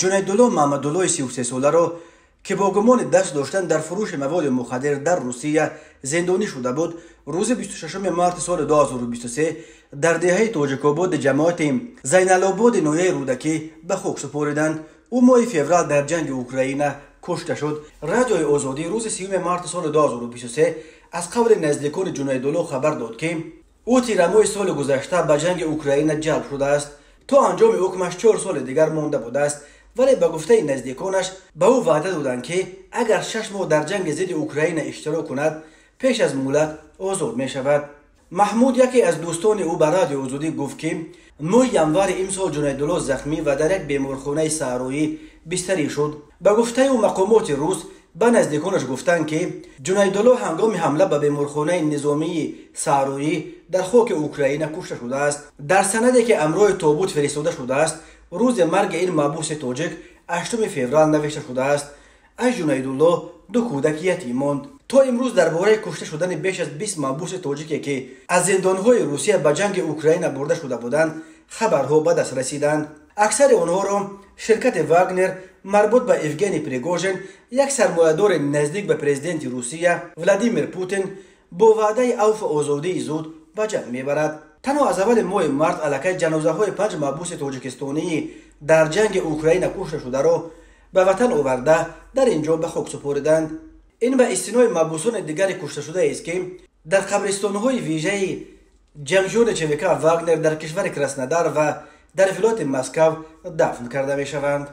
جنیدالله محمدالله 33 ساله را که با گمان دست داشتن در فروش مواد مخدر در روسیه زندانی شده بود، روز 26 مارس سال 2023 در دهه تاجیک‌آباد جماعت زین‌الآباد ناحیه رودکی به خاک سپردند. او ماه فوریه در جنگ اوکراین کشته شد. رادیوی آزادی روز 30 مارس سال 2023 از قول نزدیکان جنیدالله خبر داد که او تیر ماه سال گذشته به جنگ اوکراین جلب شده است. تا انجام حکمش 4 سال دیگر مانده بوده است، ولی به گفته نزدیکانش به او وعده دادند که اگر 6 ماه در جنگ ضد اوکراین اشتراک کند پیش از مهلت آزاد می شود. محمود، یکی از دوستان او، به رادیو آزادی گفت که 9 ینور امسال جنیدالله زخمی و در یک بیمارخانه صحرایی بستری شد. به گفته او مقامات روس به نزدیکانش گفتند که جنیدالله هنگام حمله به بیمارخانه نظامی صحرایی در خاک اوکراین کشته شده است. در سندی که امرای تابوت فرستاده شده است، روز مرگ این محبوس تاجیک 8 فوریه نوشته شده است. از جنیدالله 2 کودک یتیم ماند. تا امروز درباره کشته شدن بیش از 20 محبوس تاجیکی که از زندانهای روسیه به جنگ اوکراین برده شده بودند خبرها به دست رسیدند. اکثر آنها را شرکت واگنر مربوط به افگنی پریگوژن، یک سرمایه‌دار نزدیک به پرزیدنت روسیه ولادیمیر پوتین، با وعده عفو آزادی زود به جنگ میبرد. تنها از اول ماه مارس الکی جنازه های 5 محبوس تاجیکستانی در جنگ اوکراین کشته شده را به وطن آورده در اینجا به خاک سپردند. این به استثنای محبوسان دیگر کشته شده است که در قبرستان‌های ویژه جمجون چویکا واگنر در کشور کراسنودار و در ولایت مسکو دفن کرده می‌شوند.